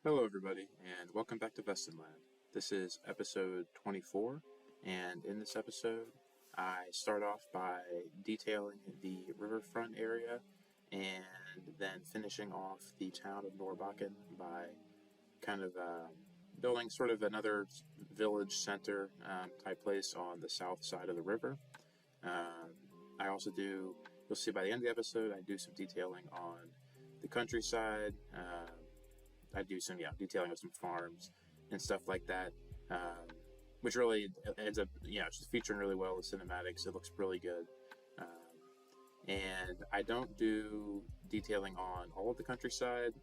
Hello everybody, and welcome back to Vestanland. This is episode 24, and in this episode, I start off by detailing the Riverfront area, and then finishing off the town of Norrbacken by kind of building sort of another village center type place on the south side of the river. I also you'll see by the end of the episode, I do some detailing on the countryside. I do some detailing of some farms and stuff like that, which really ends up just featuring really well the cinematics. It looks really good, and I don't do detailing on all of the countryside.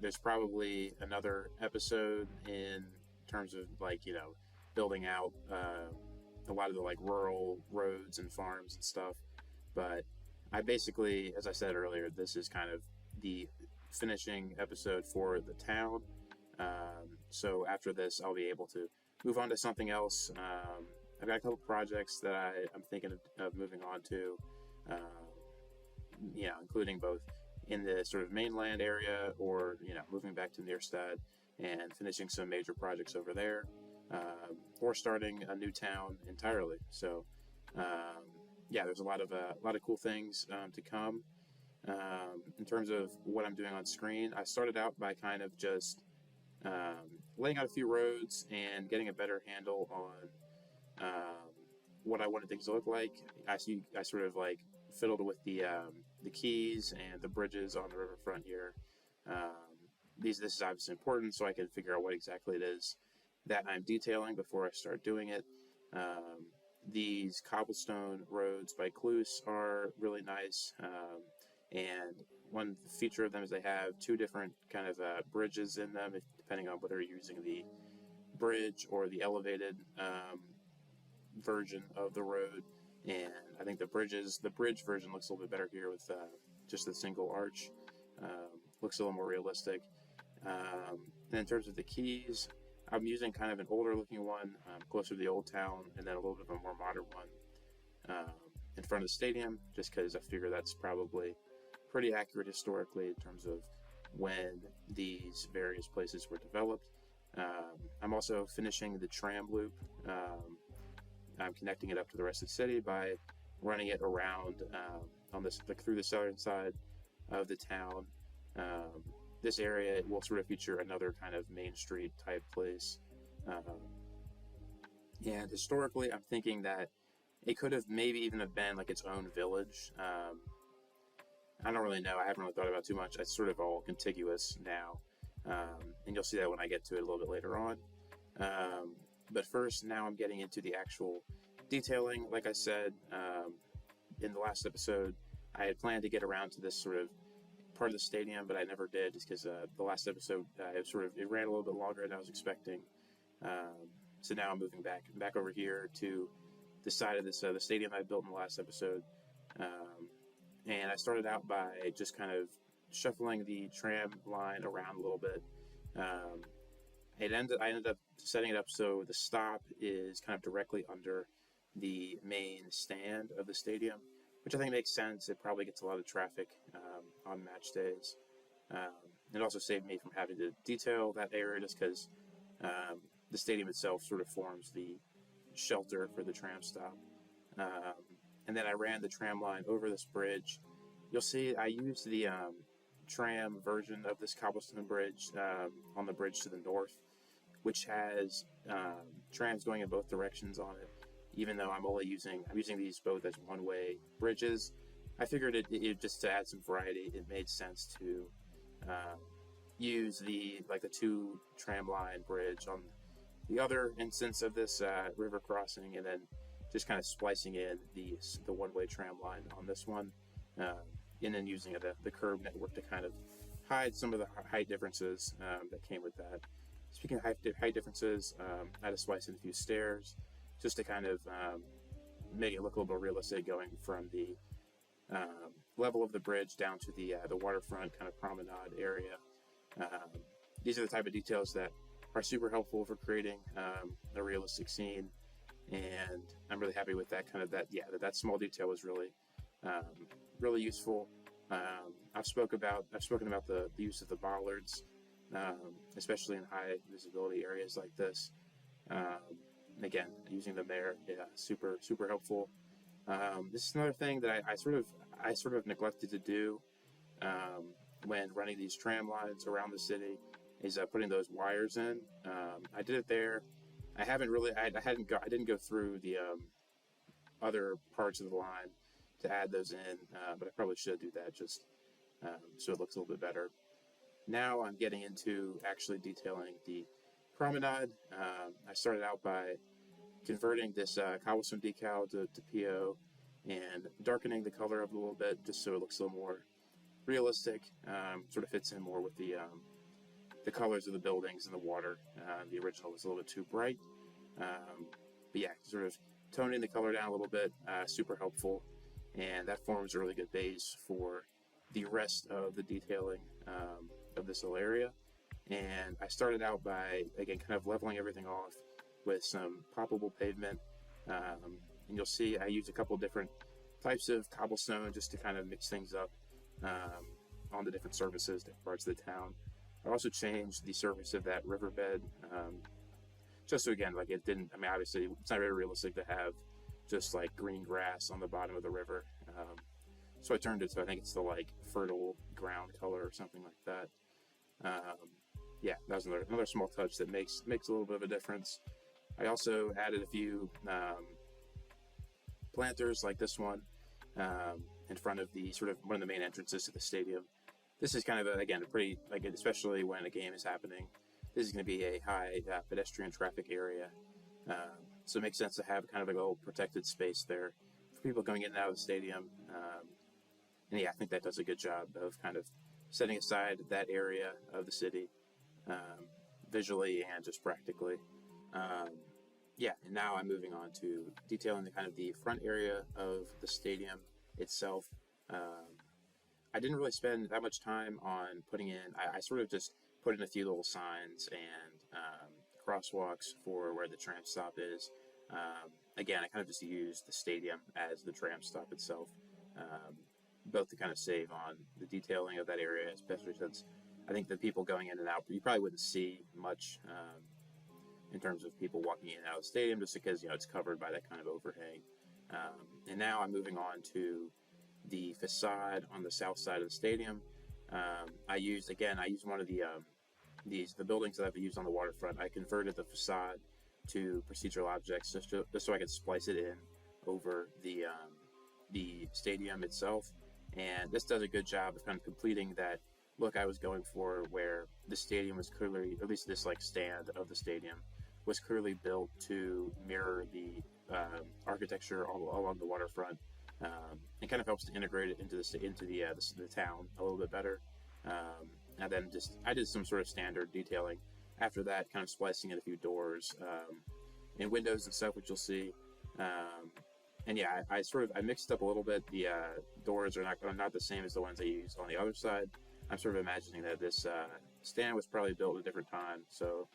There's probably another episode in terms of building out a lot of the rural roads and farms and stuff, but I basically, as I said earlier, this is kind of the finishing episode for the town. So after this, I'll be able to move on to something else. I've got a couple projects that I'm thinking of moving on to, including both in the sort of mainland area or, moving back to Nyrstad and finishing some major projects over there, or starting a new town entirely. So, there's a lot of cool things to come. In terms of what I'm doing on screen, I started out by kind of just laying out a few roads and getting a better handle on what I wanted things to look like. I sort of fiddled with the keys and the bridges on the riverfront here. This is obviously important, so I can figure out what exactly it is that I'm detailing before I start doing it. These cobblestone roads by Cluse are really nice. And one feature of them is they have two different kind of bridges in them, depending on whether you're using the bridge or the elevated version of the road. And I think the bridge version looks a little bit better here with just the single arch. Looks a little more realistic. And in terms of the keys, I'm using kind of an older looking one, closer to the old town, and then a little bit of a more modern one in front of the stadium, just because I figure that's probably pretty accurate historically in terms of when these various places were developed. I'm also finishing the tram loop. I'm connecting it up to the rest of the city by running it around on this through the southern side of the town. This area will sort of feature another kind of main street type place. And historically, I'm thinking that it could have maybe even have been its own village. I don't really know. I haven't really thought about it too much. It's sort of all contiguous now. And you'll see that when I get to it a little bit later on. But first, now I'm getting into the actual detailing. Like I said in the last episode, I had planned to get around to this sort of part of the stadium, but I never did, just because the last episode it ran a little bit longer than I was expecting. So now I'm moving back over here to the side of this the stadium I built in the last episode. And I started out by just kind of shuffling the tram line around a little bit. I ended up setting it up so the stop is kind of directly under the main stand of the stadium, which I think makes sense. It probably gets a lot of traffic on match days. It also saved me from having to detail that area just because the stadium itself sort of forms the shelter for the tram stop. And then I ran the tram line over this bridge. You'll see I used the tram version of this cobblestone bridge on the bridge to the north, which has trams going in both directions on it. Even though I'm using these both as one-way bridges, I figured it just to add some variety, it made sense to use the two tram line bridge on the other instance of this river crossing, and then just kind of splicing in the one-way tram line on this one, and then using the curb network to kind of hide some of the height differences that came with that. Speaking of height differences, I had to splice in a few stairs just to kind of make it look a little more realistic, going from the level of the bridge down to the waterfront kind of promenade area. These are the type of details that are super helpful for creating a realistic scene. And I'm really happy with that that small detail was really really useful. I've spoken about the use of the bollards especially in high visibility areas like this. Again, using them there, super helpful. This is another thing that I sort of neglected to do when running these tram lines around the city, is putting those wires in. I did it there. I haven't really. I didn't go through the other parts of the line to add those in, but I probably should do that just so it looks a little bit better. Now I'm getting into actually detailing the promenade. I started out by converting this cobblestone decal to PO and darkening the color of it a little bit just so it looks a little more realistic. Sort of fits in more with the colors of the buildings and the water. The original was a little bit too bright. But yeah, sort of toning the color down a little bit, super helpful. And that forms a really good base for the rest of the detailing of this little area. And I started out by, again, kind of leveling everything off with some poppable pavement. And you'll see I use a couple different types of cobblestone just to kind of mix things up on the different surfaces, different parts of the town. I also changed the surface of that riverbed, just so, again, like, it didn't, I mean, obviously it's not very realistic to have just like green grass on the bottom of the river. So I turned it so I think it's the like fertile ground color or something like that. Yeah, that was another small touch that makes a little bit of a difference. I also added a few planters like this one in front of the sort of one of the main entrances to the stadium. This is kind of again a pretty, like, especially when a game is happening, this is going to be a high pedestrian traffic area. So it makes sense to have kind of a little protected space there for people going in and out of the stadium. And yeah, I think that does a good job of kind of setting aside that area of the city visually and just practically. Yeah, and now I'm moving on to detailing the kind of the front area of the stadium itself. I didn't really spend that much time on putting in, I sort of just put in a few little signs and crosswalks for where the tram stop is. Again, I kind of just used the stadium as the tram stop itself, both to kind of save on the detailing of that area, especially since I think the people going in and out, you probably wouldn't see much in terms of people walking in and out of the stadium, just because, you know, it's covered by that kind of overhang. And now I'm moving on to the facade on the south side of the stadium. I used one of the buildings that I've used on the waterfront. I converted the facade to procedural objects just so I could splice it in over the stadium itself. And this does a good job of kind of completing that look I was going for, where the stadium was clearly, at least this like stand of the stadium, was clearly built to mirror the architecture all along the waterfront. It kind of helps to integrate it into the town a little bit better. And then I did some sort of standard detailing after that, kind of splicing in a few doors and windows and stuff, which you'll see. And yeah, I mixed up a little bit. The doors are not the same as the ones I used on the other side. I'm sort of imagining that this stand was probably built at a different time, so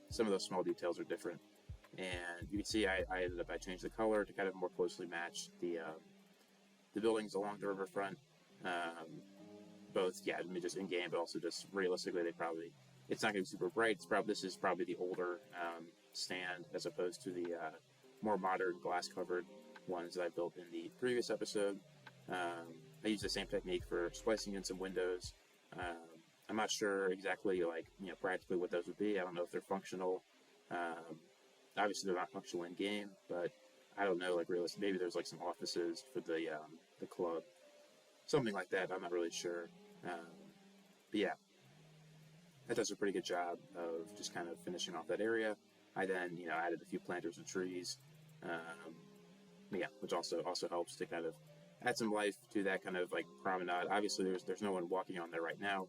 some of those small details are different. And you can see I changed the color to kind of more closely match the buildings along the riverfront. Both, yeah, I mean, just in game, but also just realistically, it's not going to be super bright. This is probably the older stand as opposed to the more modern glass covered ones that I built in the previous episode. I used the same technique for splicing in some windows. I'm not sure exactly, like, you know, practically what those would be. I don't know if they're functional. Obviously, they're not functional in game, but I don't know, like, realistically, maybe there's like some offices for the club, something like that. I'm not really sure. But yeah, that does a pretty good job of just kind of finishing off that area. I then, you know, added a few planters and trees, yeah, which also helps to kind of add some life to that kind of like promenade. Obviously, there's no one walking on there right now,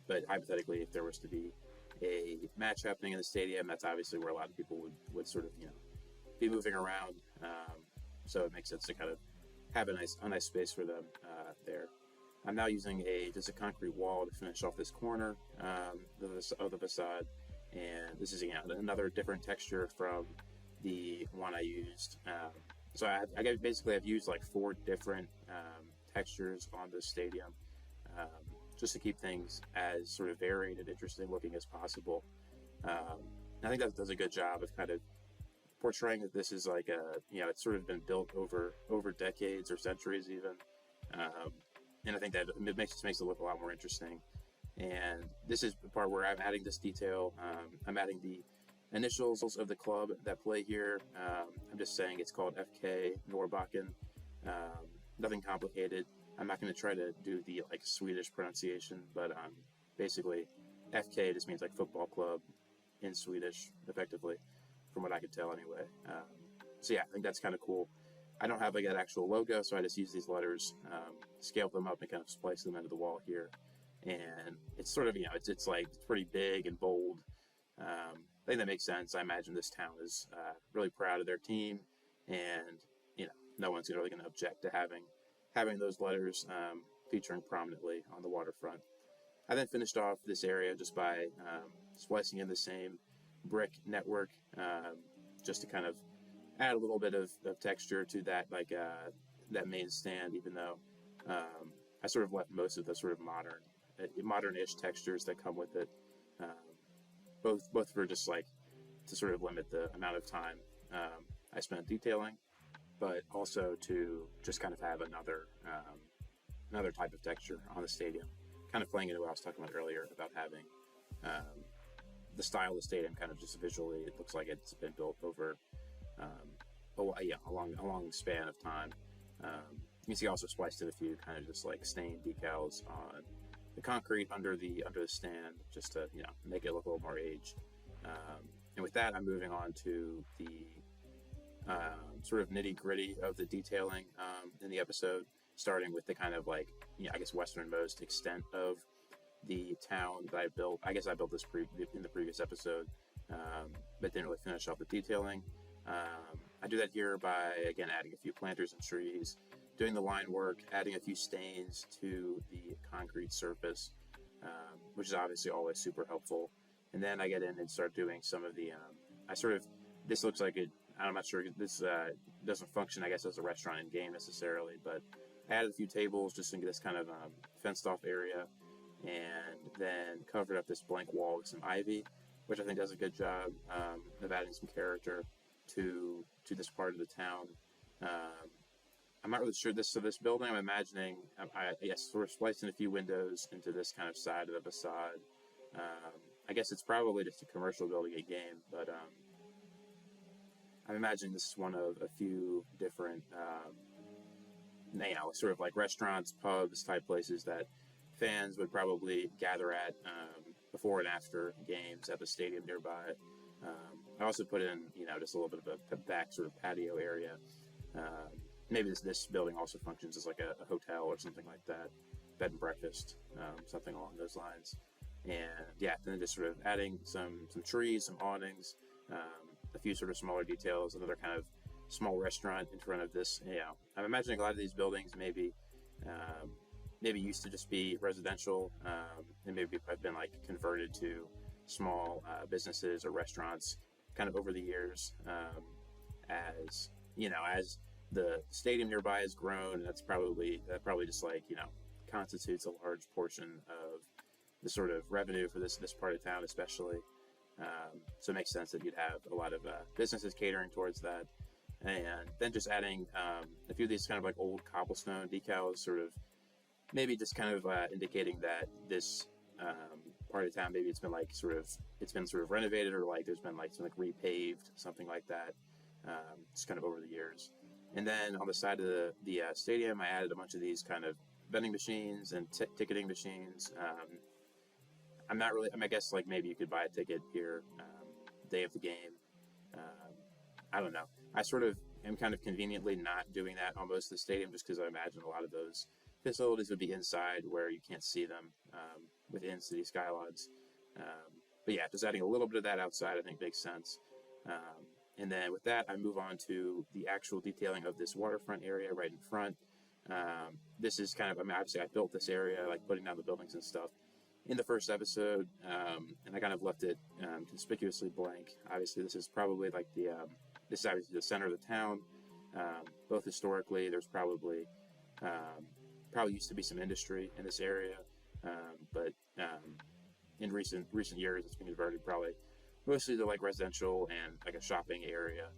but hypothetically, if there was to be a match happening in the stadium, that's obviously where a lot of people would sort of, you know, be moving around. So it makes sense to kind of have a nice space for them there. I'm now using just a concrete wall to finish off this corner of the facade, and this is, again, another different texture from the one I used. So I've used like 4 different textures on the stadium, just to keep things as sort of varied and interesting looking as possible. I think that does a good job of kind of portraying that this is like it's sort of been built over decades or centuries even, and I think that it makes it look a lot more interesting. And this is the part where I'm adding this detail. I'm adding the initials of the club that play here. I'm just saying it's called FK Norrbacken. Nothing complicated. I'm not going to try to do the like Swedish pronunciation, but basically FK just means like football club in Swedish, effectively, from what I could tell anyway. So yeah, I think that's kind of cool. I don't have like an actual logo, so I just use these letters, scale them up, and kind of splice them into the wall here. And it's sort of, it's pretty big and bold. I think that makes sense. I imagine this town is really proud of their team, and no one's really going to object to having those letters featuring prominently on the waterfront. I then finished off this area just by splicing in the same brick network, just to kind of add a little bit of texture to that, that main stand, even though I sort of left most of the sort of modern-ish textures that come with it, both for just like to sort of limit the amount of time I spent detailing, but also to just kind of have another type of texture on the stadium, kind of playing into what I was talking about earlier about having the style of the stadium kind of just visually, it looks like it's been built over a long span of time. You can see also spliced in a few kind of just like stained decals on the concrete under the stand, just to make it look a little more aged. And with that, I'm moving on to the sort of nitty gritty of the detailing in the episode, starting with the kind of like I guess westernmost extent of the town that I built. I guess I built this in the previous episode, but didn't really finish off the detailing. I do that here by, again, adding a few planters and trees, doing the line work, adding a few stains to the concrete surface, which is obviously always super helpful. And then I get in and start doing some of the, this looks like it, I'm not sure, this doesn't function, I guess, as a restaurant in game necessarily, but I added a few tables just in this kind of fenced off area, and then covered up this blank wall with some ivy, which I think does a good job of adding some character to this part of the town. I'm not really sure this building, I'm imagining, sort of spliced in a few windows into this kind of side of the facade. I guess it's probably just a commercial building a game, but I'm imagining this is one of a few different, sort of like restaurants, pubs type places that fans would probably gather at before and after games at the stadium nearby. I also put in, just a little bit of a back sort of patio area. Maybe this building also functions as like a hotel or something like that, bed and breakfast, something along those lines. And yeah, then just sort of adding some trees, some awnings, a few sort of smaller details, another kind of small restaurant in front of this. I'm imagining a lot of these buildings maybe used to just be residential, and maybe have been like converted to small businesses or restaurants kind of over the years, as the stadium nearby has grown, and that probably just like constitutes a large portion of the sort of revenue for this part of town, especially. So it makes sense that you'd have a lot of businesses catering towards that, and then just adding a few of these kind of like old cobblestone decals, sort of maybe just kind of indicating that this part of town, maybe it's been sort of renovated, or like there's been like some like repaved, something like that, just kind of over the years. And then on the side of the stadium, I added a bunch of these kind of vending machines and ticketing machines. I guess like maybe you could buy a ticket here day of the game. I don't know. I sort of am kind of conveniently not doing that on most of the stadium, just because I imagine a lot of those facilities would be inside where you can't see them within city skylines. But yeah, just adding a little bit of that outside I think makes sense. And then with that, I move on to the actual detailing of this waterfront area right in front. This is kind of, obviously I built this area, like putting down the buildings and stuff in the first episode, and I kind of left it conspicuously blank. Obviously, this is probably like this is obviously the center of the town. Both historically, there's probably used to be some industry in this area, but in recent years, it's been converted probably mostly to like residential and like a shopping area.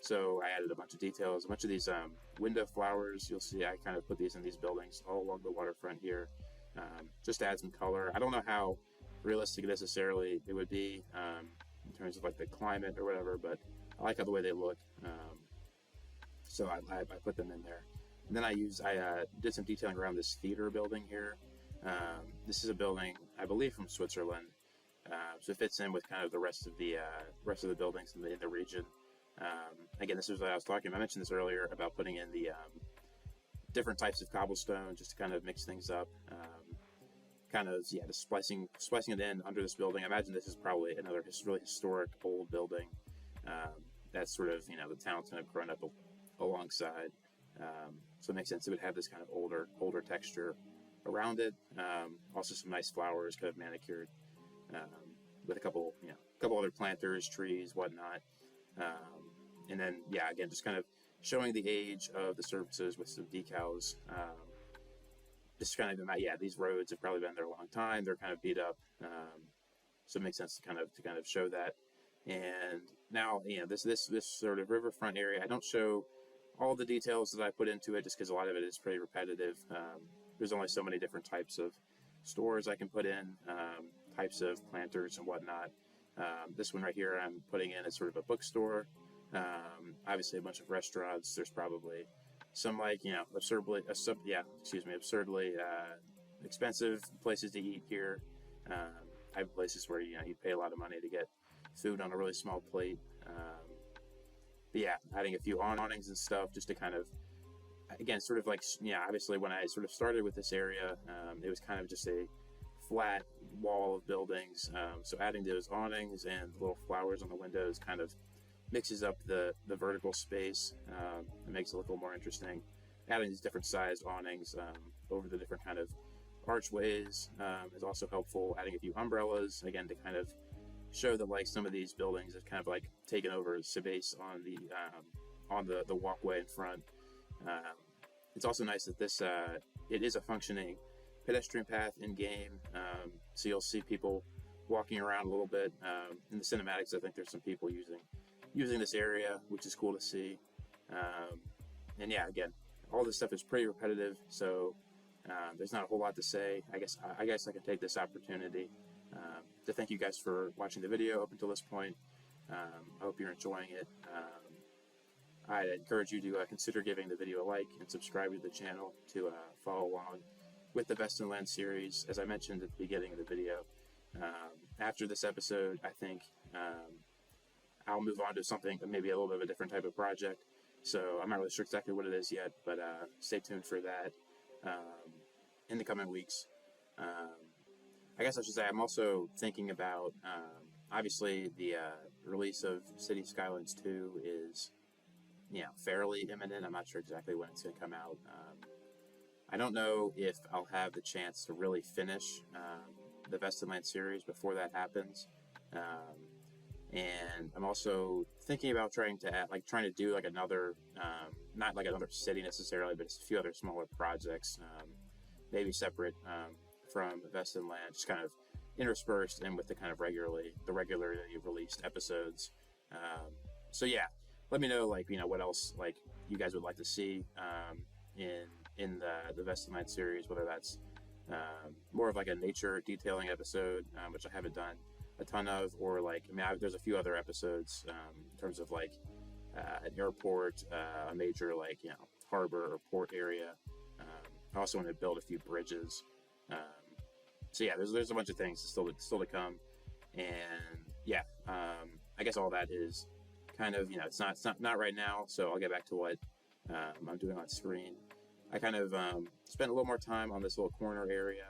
So I added a bunch of details, a bunch of these window flowers. You'll see I kind of put these in these buildings all along the waterfront here, just to add some color. I don't know how realistic necessarily it would be in terms of like the climate or whatever, but I like how the way they look. So I put them in there. And then I did some detailing around this theater building here. This is a building, I believe, from Switzerland. So it fits in with kind of the rest of the buildings in the region. Again, this is what I was talking about. I mentioned this earlier about putting in the different types of cobblestone just to kind of mix things up. Just splicing it in under this building. I imagine this is probably another really historic old building. That's sort of, the town's kind of grown up alongside. So it makes sense it would have this kind of older texture around it. Also some nice flowers, kind of manicured, with a couple other planters, trees, whatnot. And then, again, just kind of showing the age of the surfaces with some decals. Just kind of, these roads have probably been there a long time. They're kind of beat up. So it makes sense to kind of show that. And now, this sort of riverfront area, I don't show all the details that I put into it just because a lot of it is pretty repetitive. There's only so many different types of stores I can put in, types of planters and whatnot. This one right here I'm putting in is sort of a bookstore. Obviously a bunch of restaurants. There's probably some absurdly expensive places to eat here. I have places where you pay a lot of money to get food on a really small plate. Adding a few awnings and stuff just to kind of, again, sort of obviously when I sort of started with this area, it was kind of just a flat wall of buildings. So adding those awnings and little flowers on the windows kind of mixes up the vertical space. It makes it look a little more interesting. Adding these different sized awnings over the different kind of archways is also helpful. Adding a few umbrellas, again, to kind of show that some of these buildings have kind of taken over space on the walkway in front. It's also nice that this it is a functioning pedestrian path in game, so you'll see people walking around a little bit. In the cinematics, I think there's some people using this area, which is cool to see. Again, all this stuff is pretty repetitive, so there's not a whole lot to say. I guess I can take this opportunity to thank you guys for watching the video up until this point. I hope you're enjoying it. I'd encourage you to consider giving the video a like and subscribe to the channel to follow along with the Vestanland series. As I mentioned at the beginning of the video, after this episode, I think I'll move on to something, maybe a little bit of a different type of project. So I'm not really sure exactly what it is yet, but stay tuned for that in the coming weeks. I guess I should say I'm also thinking about, obviously the release of City Skylines 2 is, fairly imminent. I'm not sure exactly when it's going to come out. I don't know if I'll have the chance to really finish the Vestanland series before that happens. And I'm also thinking about trying to do another, not another city necessarily, but just a few other smaller projects, maybe separate from Vestanland, just kind of interspersed in with the kind of regularly released episodes. Let me know what else you guys would like to see in the Vestanland series, whether that's more of a nature detailing episode, which I haven't done a ton of, or there's a few other episodes in terms of an airport, a major harbor or port area. I also want to build a few bridges. There's a bunch of things still to come, and I guess all that is kind of it's not right now. So I'll get back to what I'm doing on screen. I kind of spent a little more time on this little corner area,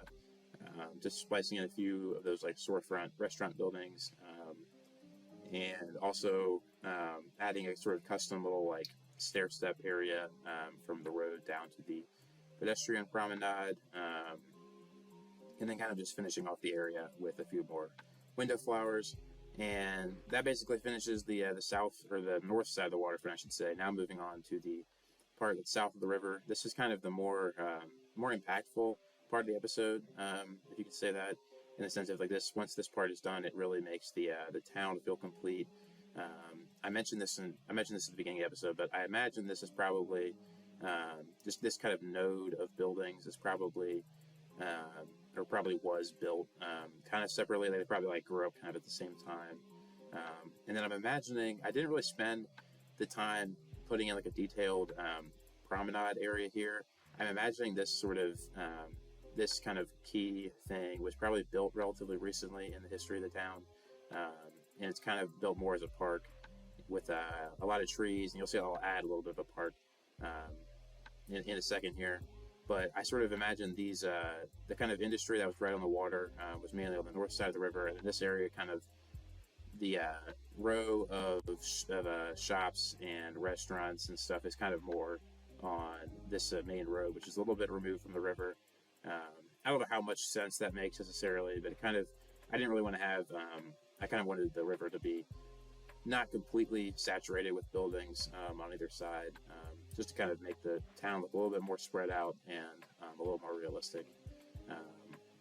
just splicing in a few of those storefront restaurant buildings, and also adding a sort of custom little stair step area from the road down to the pedestrian promenade, and then kind of just finishing off the area with a few more window flowers. And that basically finishes the south, or the north side of the waterfront, I should say. Now moving on to the part that's south of the river. This is kind of the more impactful part of the episode, if you could say that, in the sense of like this. Once this part is done, it really makes the town feel complete. I mentioned this at the beginning of the episode, but I imagine this is probably just this kind of node of buildings is probably or probably was built kind of separately. They probably like grew up kind of at the same time. And then I'm imagining, I didn't really spend the time putting in like a detailed promenade area here. I'm imagining this sort of this kind of key thing was probably built relatively recently in the history of the town, and it's kind of built more as a park with a lot of trees. And you'll see I'll add a little bit of a park in a second here. But I sort of imagine these the kind of industry that was right on the water was mainly on the north side of the river, and in this area kind of the row of shops and restaurants and stuff is kind of more on this main road, which is a little bit removed from the river. I don't know how much sense that makes necessarily, but it kind of, I didn't really want to have, I kind of wanted the river to be not completely saturated with buildings on either side, just to kind of make the town look a little bit more spread out and a little more realistic.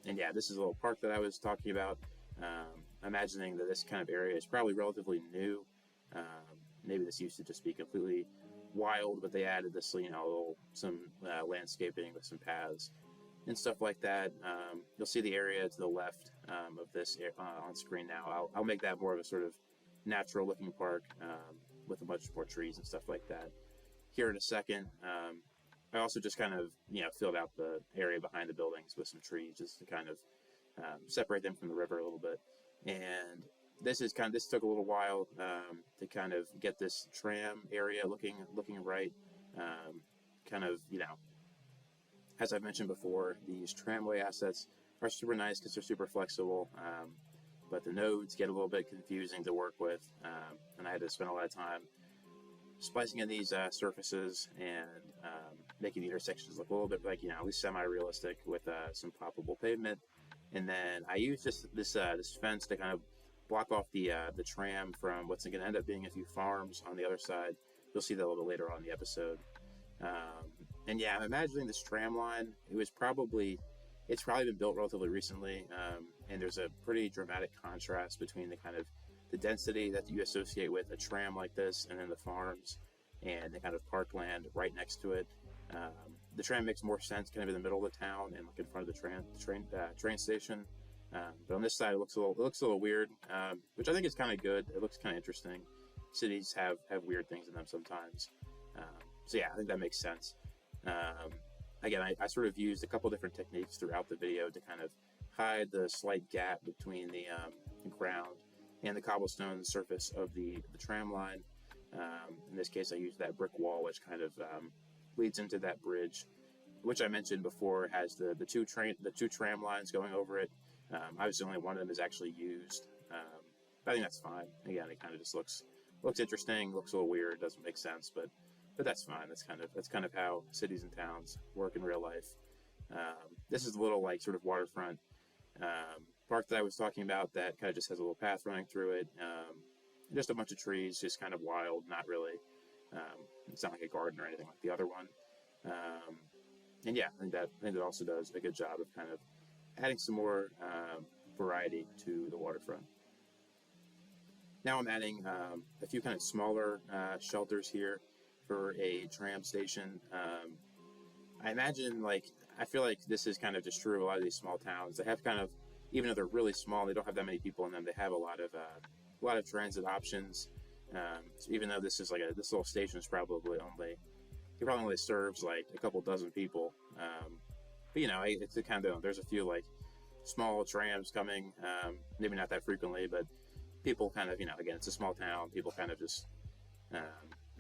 And yeah, this is a little park that I was talking about. Imagining that this kind of area is probably relatively new. Maybe this used to just be completely wild, but they added this, some landscaping with some paths and stuff like that. You'll see the area to the left of this on screen now. I'll make that more of a sort of natural looking park with a bunch more trees and stuff like that here in a second. I also just kind of filled out the area behind the buildings with some trees just to kind of separate them from the river a little bit. And this took a little while to kind of get this tram area looking right. Kind of, as I've mentioned before, these tramway assets are super nice because they're super flexible, but the nodes get a little bit confusing to work with, and I had to spend a lot of time splicing in these surfaces and making the intersections look a little bit like, at least semi-realistic with some poppable pavement. And then I used this fence to kind of block off the tram from what's going to end up being a few farms on the other side. You'll see that a little bit later on in the episode. And yeah, I'm imagining this tram line. It's probably been built relatively recently, and there's a pretty dramatic contrast between the density that you associate with a tram like this, and then the farms and the kind of parkland right next to it. The tram makes more sense kind of in the middle of the town and like in front of the train station. But on this side, it looks a little weird, which I think is kind of good. It looks kind of interesting. Cities have weird things in them sometimes. So yeah, I think that makes sense. Again, I sort of used a couple different techniques throughout the video to kind of hide the slight gap between the ground and the cobblestone surface of the tram line. In this case, I used that brick wall, which kind of leads into that bridge, which I mentioned before has the two tram lines going over it. Obviously, only one of them is actually used. But I think that's fine. Again, it kind of just looks interesting, looks a little weird, doesn't make sense, but that's fine. That's kind of how cities and towns work in real life. This is a little like sort of waterfront park that I was talking about that kind of just has a little path running through it. Just a bunch of trees, just kind of wild, not really. It's not like a garden or anything like the other one. And yeah, I think that also does a good job of kind of adding some more variety to the waterfront. Now I'm adding a few kind of smaller shelters here for a tram station. I imagine, I feel like this is kind of just true of a lot of these small towns. They have kind of, even though they're really small, they don't have that many people in them. They have a lot of transit options. So even though this is this little station is probably only serves like a couple dozen people. But it's a kind of, there's a few small trams coming, maybe not that frequently, but people kind of, again, it's a small town. People kind of just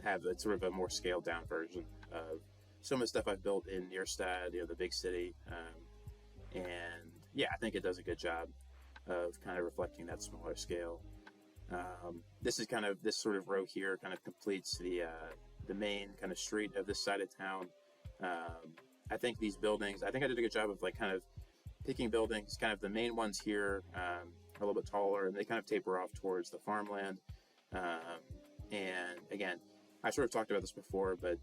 have a sort of a more scaled down version of some of the stuff I've built in Nyrstad, the big city. And yeah, I think it does a good job of kind of reflecting that smaller scale. This sort of row here kind of completes the main kind of street of this side of town. I think these buildings, I think I did a good job of kind of picking buildings. Kind of the main ones here are a little bit taller, and they kind of taper off towards the farmland. And again, I sort of talked about this before, but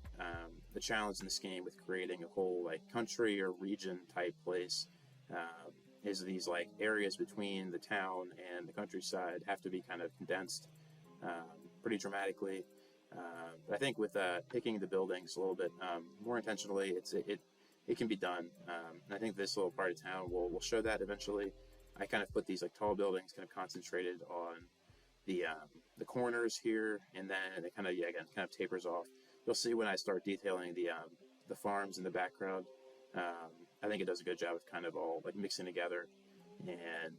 the challenge in this game with creating a whole like country or region type place is these like areas between the town and the countryside have to be kind of condensed pretty dramatically. But I think with picking the buildings a little bit more intentionally, it can be done. And I think this little part of town will show that eventually. I kind of put these like tall buildings kind of concentrated on the corners here, and then it kind of again kind of tapers off. You'll see when I start detailing the farms in the background. I think it does a good job of kind of all like mixing together, and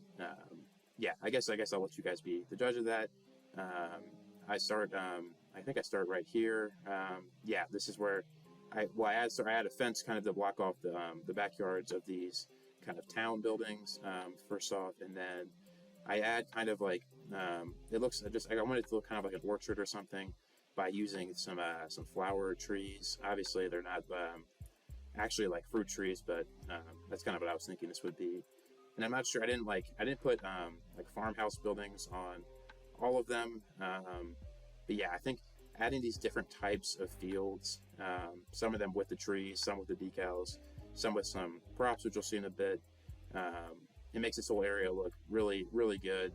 yeah, I guess I'll let you guys be the judge of that. I start. I think I start right here. Yeah, this is where I add a fence kind of to block off the backyards of these kind of town buildings first off, and then I add kind of like it looks I wanted it to look kind of like an orchard or something by using some flower trees. Obviously, they're not actually like fruit trees, but that's kind of what I was thinking this would be. And I'm not sure. I didn't put like farmhouse buildings on all of them. But yeah, I think adding these different types of fields, some of them with the trees, some with the decals, some with some props, which you'll see in a bit. It makes this whole area look really, really good.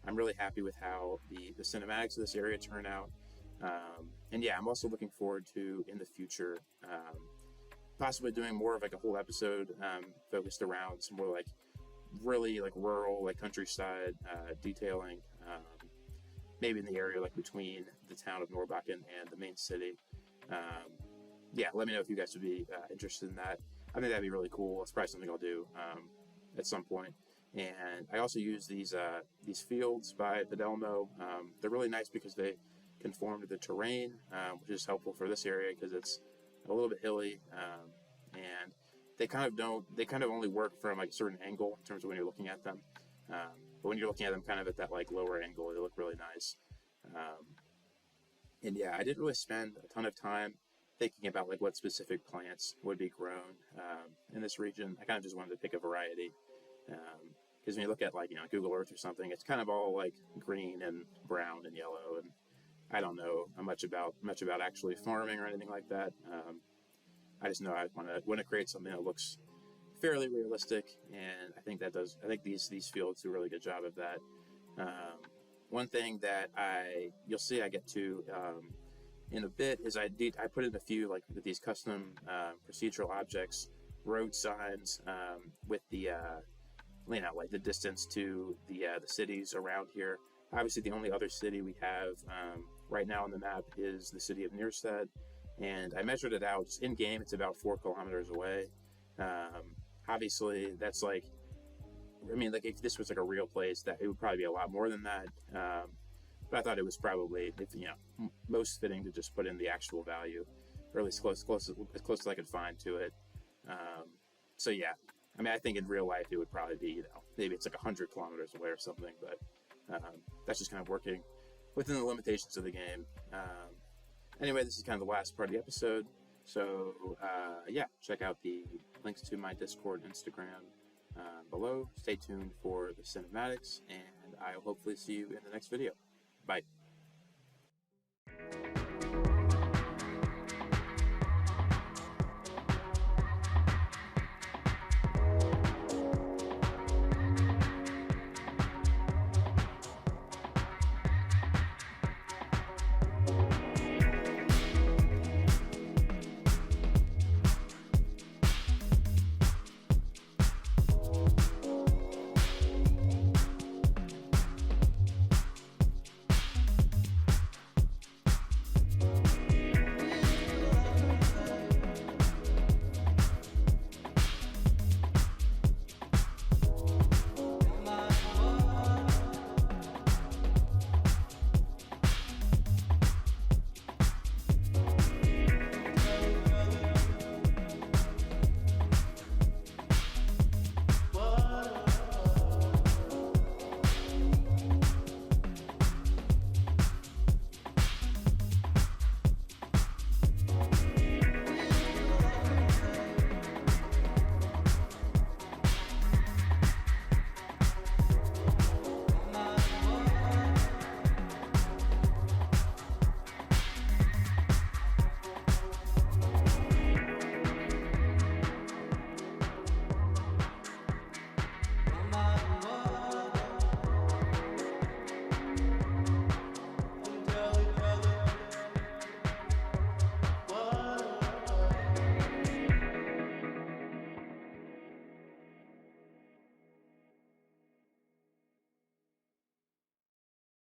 I'm really happy with how the cinematics of this area turn out. And yeah, I'm also looking forward to, in the future, possibly doing more of like a whole episode focused around some more like really like rural, like countryside detailing, maybe in the area like between the town of Norrbacken and the main city. Yeah, let me know if you guys would be interested in that. I think that'd be really cool. It's probably something I'll do at some point. And I also use these fields by Fidelmo. They're really nice because they conform to the terrain, which is helpful for this area because it's a little bit hilly, and they kind of only work from like a certain angle in terms of when you're looking at them. But when you're looking at them kind of at that like lower angle, they look really nice. And yeah, I didn't really spend a ton of time thinking about like what specific plants would be grown in this region. I kind of just wanted to pick a variety. Because when you look at like Google Earth or something, it's kind of all like green and brown and yellow, and I don't know much about actually farming or anything like that. I just know I want to create something that looks fairly realistic, and I think these fields do a really good job of that. One thing that you'll see I get to in a bit is I put in a few like these custom procedural objects, road signs with the like the distance to the cities around here. Obviously, the only other city we have right now on the map is the city of Nyrstad, and I measured it out. Just in game, it's about 4 kilometers away. Obviously, that's like, I mean, like if this was like a real place, that it would probably be a lot more than that. But I thought it was probably, most fitting to just put in the actual value, or at least as close as I could find to it. So yeah, I mean, I think in real life it would probably be, maybe it's like 100 kilometers away or something, but that's just kind of working within the limitations of the game. Anyway, this is kind of the last part of the episode. So yeah, check out the links to my Discord and Instagram below. Stay tuned for the cinematics, and I will hopefully see you in the next video. Bye.